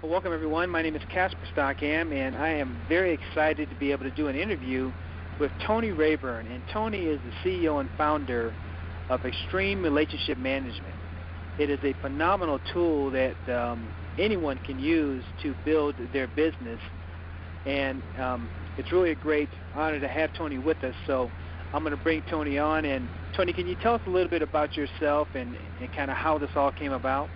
Well, welcome everyone. My name is Casper Stockham, and I am very excited to be able to do an interview with Tony Raburn. And Tony is the CEO and founder of Extreme Relationship Management. It is a phenomenal tool that anyone can use to build their business, and it's really a great honor to have Tony with us. So I'm going to bring Tony on. And Tony, can you tell us a little bit about yourself and kind of how this all came about?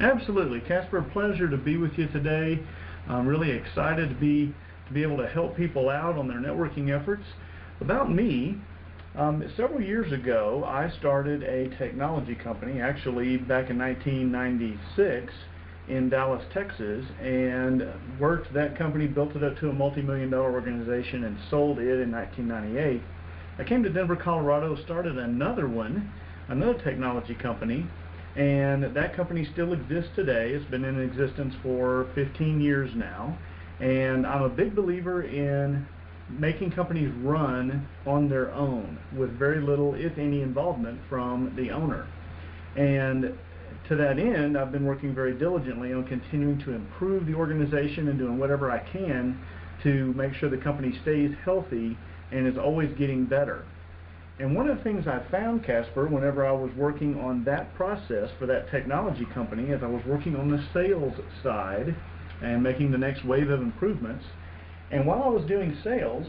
Absolutely, Casper. Pleasure to be with you today. I'm really excited to be able to help people out on their networking efforts. About me, several years ago, I started a technology company, actually back in 1996 in Dallas, Texas, and worked that company, built it up to a multi-million-dollar organization, and sold it in 1998. I came to Denver, Colorado, started another technology company, and that company still exists today. It's been in existence for 15 years now, and I'm a big believer in making companies run on their own with very little, if any, involvement from the owner. And to that end, I've been working very diligently on continuing to improve the organization and doing whatever I can to make sure the company stays healthy and is always getting better. And one of the things I found, Casper, whenever I was working on that process for that technology company, as I was working on the sales side and making the next wave of improvements, and while I was doing sales,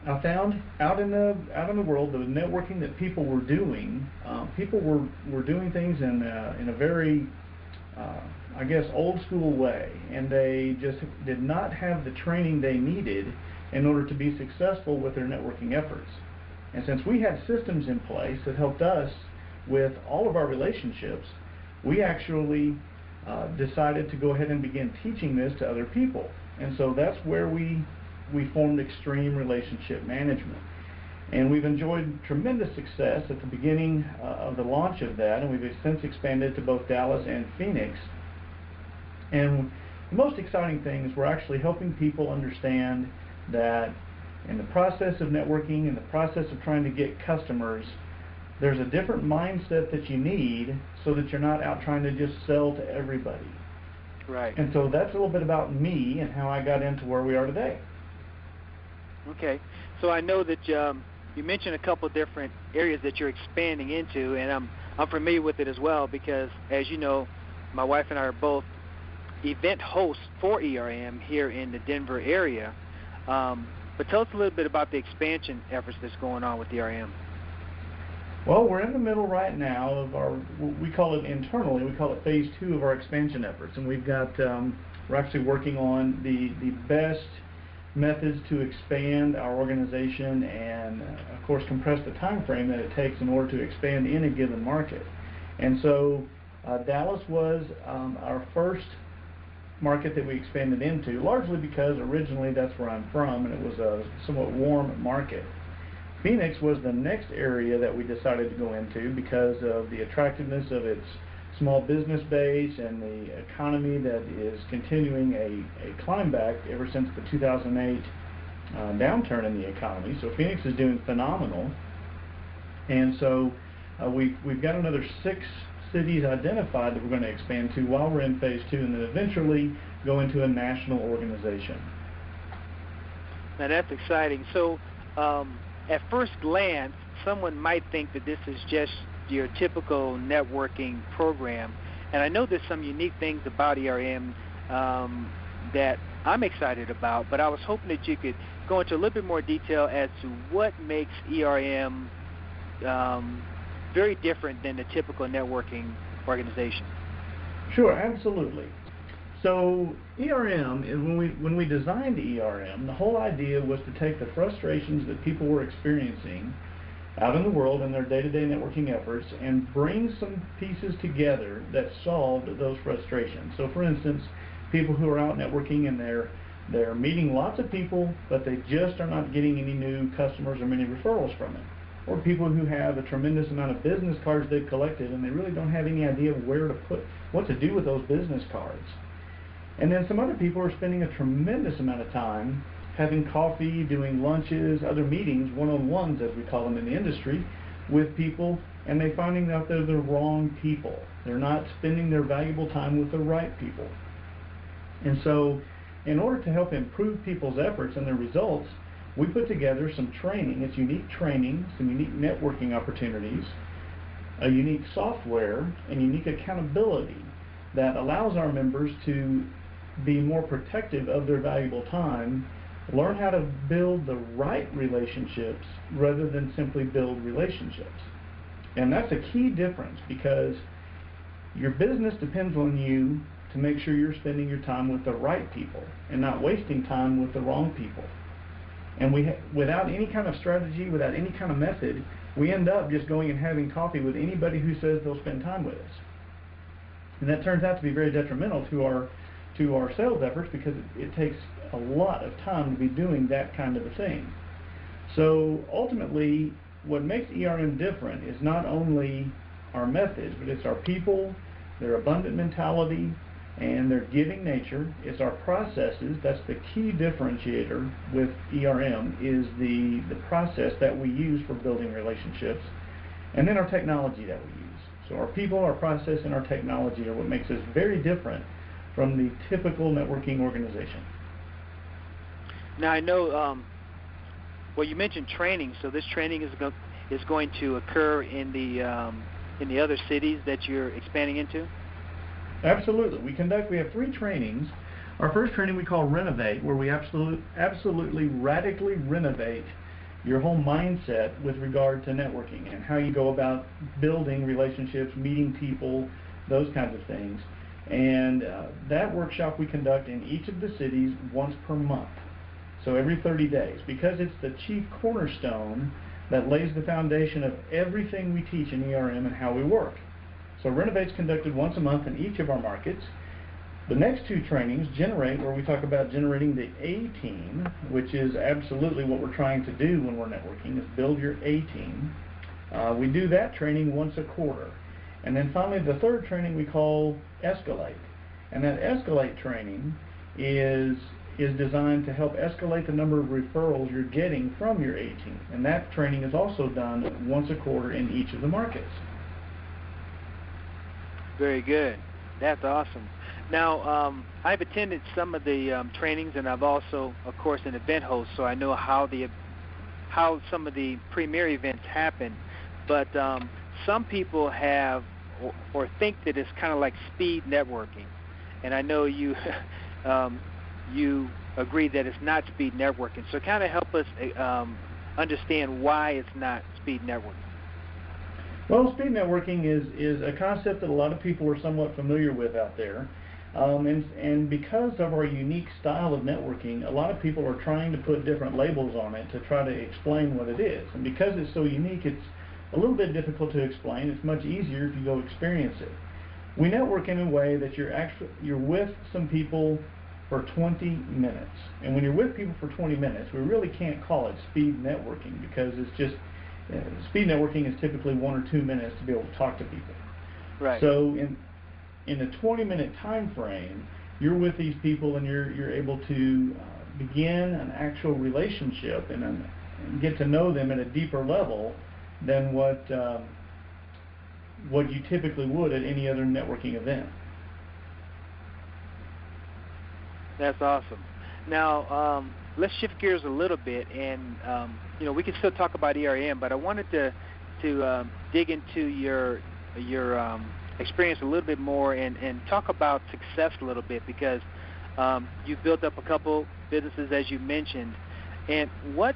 I found out in the world, the networking that people were doing, people were doing things in a very, I guess, old school way, and they just did not have the training they needed in order to be successful with their networking efforts. And since we had systems in place that helped us with all of our relationships, we actually decided to go ahead and begin teaching this to other people. And so that's where we formed Extreme Relationship Management. And we've enjoyed tremendous success at the beginning of the launch of that, and we've since expanded to both Dallas and Phoenix. And the most exciting thing is we're actually helping people understand that in the process of networking, in the process of trying to get customers, there's a different mindset that you need so that you're not out trying to just sell to everybody. Right. And so that's a little bit about me and how I got into where we are today. Okay. So I know that you mentioned a couple different areas that you're expanding into, and I'm familiar with it as well because, as you know, my wife and I are both event hosts for ERM here in the Denver area. But tell us a little bit about the expansion efforts that's going on with ERM. Well, we're in the middle right now of we call it internally, we call it phase 2 of our expansion efforts. And we've got, we're actually working on the best methods to expand our organization and, of course, compress the time frame that it takes in order to expand in a given market. And so Dallas was our first market that we expanded into, largely because originally that's where I'm from, and it was a somewhat warm market. Phoenix was the next area that we decided to go into because of the attractiveness of its small business base and the economy that is continuing a climb back ever since the 2008 downturn in the economy. So Phoenix is doing phenomenal, and so we've got another 6 cities identified that we're going to expand to while we're in phase 2, and then eventually go into a national organization. Now that's exciting. So at first glance, someone might think that this is just your typical networking program, and I know there's some unique things about ERM that I'm excited about, but I was hoping that you could go into a little bit more detail as to what makes ERM very different than the typical networking organization. Sure, absolutely. So ERM, when we designed ERM, the whole idea was to take the frustrations that people were experiencing out in the world in their day-to-day networking efforts and bring some pieces together that solved those frustrations. So for instance, people who are out networking and they're meeting lots of people, but they just are not getting any new customers or many referrals from it. Or people who have a tremendous amount of business cards they've collected and they really don't have any idea of what to do with those business cards. And then some other people are spending a tremendous amount of time having coffee, doing lunches, other meetings, one-on-ones as we call them in the industry, with people, and they're finding out they're the wrong people. They're not spending their valuable time with the right people. And so in order to help improve people's efforts and their results, we put together some training. It's unique training, some unique networking opportunities, a unique software, and unique accountability that allows our members to be more protective of their valuable time, learn how to build the right relationships rather than simply build relationships. And that's a key difference, because your business depends on you to make sure you're spending your time with the right people and not wasting time with the wrong people. And without any kind of strategy, without any kind of method, we end up just going and having coffee with anybody who says they'll spend time with us. And that turns out to be very detrimental to our sales efforts, because it takes a lot of time to be doing that kind of a thing. So ultimately, what makes ERM different is not only our methods, but it's our people, their abundant mentality, and their giving nature. It's our processes. That's the key differentiator with ERM, is the process that we use for building relationships, and then our technology that we use. So our people, our process, and our technology are what makes us very different from the typical networking organization. Now I know, well, you mentioned training, so this training is going to occur in the other cities that you're expanding into? Absolutely. We have 3 trainings. Our first training we call Renovate, where we absolutely radically renovate your whole mindset with regard to networking and how you go about building relationships, meeting people, those kinds of things. And that workshop we conduct in each of the cities once per month, so every 30 days, because it's the chief cornerstone that lays the foundation of everything we teach in ERM and how we work. So Renovate's conducted once a month in each of our markets. The next 2 trainings, Generate, where we talk about generating the A-team, which is absolutely what we're trying to do when we're networking, is build your A-team. We do that training once a quarter. And then finally, the third training we call Escalate. And that Escalate training is designed to help escalate the number of referrals you're getting from your A-team. And that training is also done once a quarter in each of the markets. Very good. That's awesome. Now, I've attended some of the trainings, and I've also, of course, an event host, so I know how some of the premier events happen. But some people have or think that it's kind of like speed networking, and I know you you agree that it's not speed networking. So kind of help us understand why it's not speed networking. Well, speed networking is a concept that a lot of people are somewhat familiar with out there. And because of our unique style of networking, a lot of people are trying to put different labels on it to try to explain what it is. And because it's so unique, it's a little bit difficult to explain. It's much easier if you go experience it. We network in a way that you're with some people for 20 minutes. And when you're with people for 20 minutes, we really can't call it speed networking, because it's just speed networking is typically 1 or 2 minutes to be able to talk to people. Right. So in a 20-minute time frame, you're with these people and you're able to begin an actual relationship and get to know them at a deeper level than what you typically would at any other networking event. That's awesome. Now, let's shift gears a little bit, and we can still talk about ERM, but I wanted to dig into your experience a little bit more and talk about success a little bit, because you've built up a couple businesses, as you mentioned. And what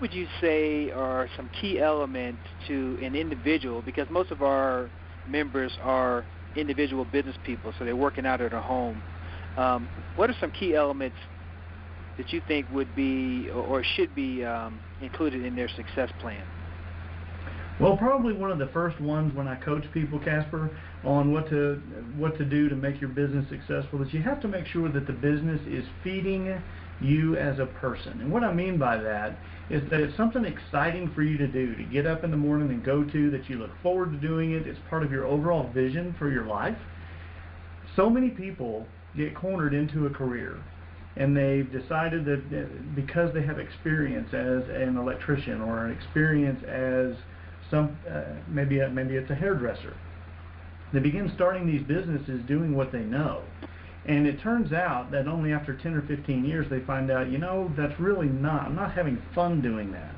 would you say are some key elements to an individual, because most of our members are individual business people, so they're working out at their home. What are some key elements that you think would be or should be included in their success plan? Well, probably one of the first ones when I coach people, Casper, on what to do to make your business successful is you have to make sure that the business is feeding you as a person. And what I mean by that is that it's something exciting for you to do, to get up in the morning and go to, that you look forward to doing it. It's part of your overall vision for your life. So many people get cornered into a career, and they've decided that because they have experience as an electrician or an experience as maybe it's a hairdresser, they begin starting these businesses doing what they know. And it turns out that only after 10 or 15 years they find out, that's really I'm not having fun doing that.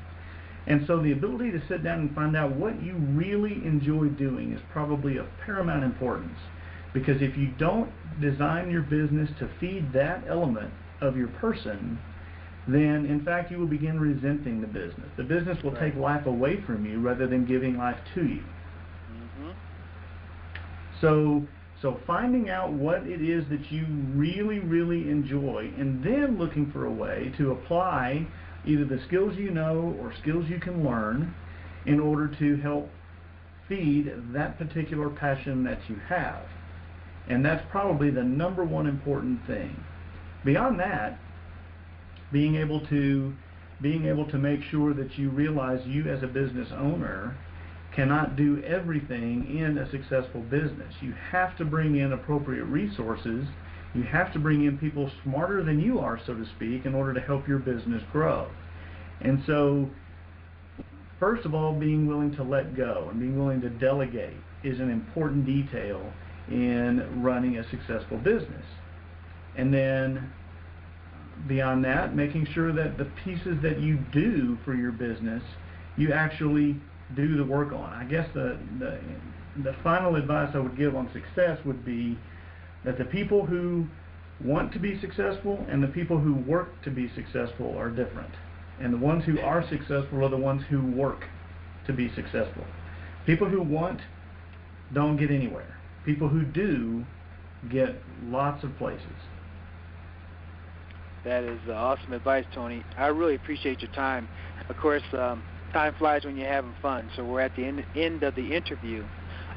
And so the ability to sit down and find out what you really enjoy doing is probably of paramount importance. Because if you don't design your business to feed that element of your person, then in fact you will begin resenting the business. The business will take life away from you rather than giving life to you. So finding out what it is that you really, really enjoy, and then looking for a way to apply either the skills you know or skills you can learn in order to help feed that particular passion that you have. And that's probably the number one important thing. Beyond that, being able to make sure that you realize you as a business owner cannot do everything in a successful business. You have to bring in appropriate resources. You have to bring in people smarter than you are, so to speak, in order to help your business grow. And so, first of all, being willing to let go and being willing to delegate is an important detail in running a successful business. And then, beyond that, making sure that the pieces that you do for your business, you actually do the work on. I guess the final advice I would give on success would be that the people who want to be successful and the people who work to be successful are different. And the ones who are successful are the ones who work to be successful. People who want don't get anywhere. People who do get lots of places. That is awesome advice, Tony. I really appreciate your time. Of course, time flies when you're having fun, so we're at the end of the interview.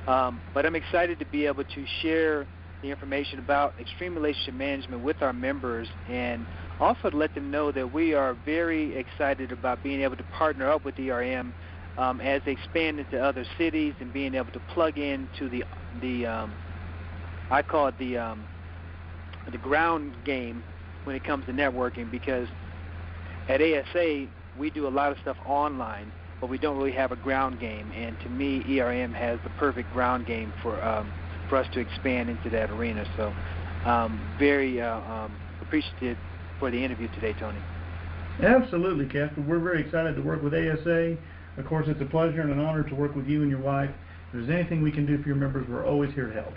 But I'm excited to be able to share the information about extreme relationship management with our members, and also to let them know that we are very excited about being able to partner up with ERM as they expand into other cities and being able to plug into the I call it the ground game when it comes to networking, because at ASA we do a lot of stuff online, but we don't really have a ground game. And to me, ERM has the perfect ground game for us to expand into that arena. So very appreciative for the interview today, Tony. Absolutely, Casper. We're very excited to work with ASA. Of course, it's a pleasure and an honor to work with you and your wife. If there's anything we can do for your members, we're always here to help.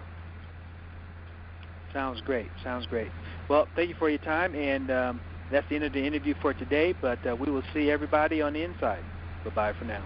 Sounds great. Sounds great. Well, thank you for your time, and that's the end of the interview for today, but we will see everybody on the inside. Bye-bye for now.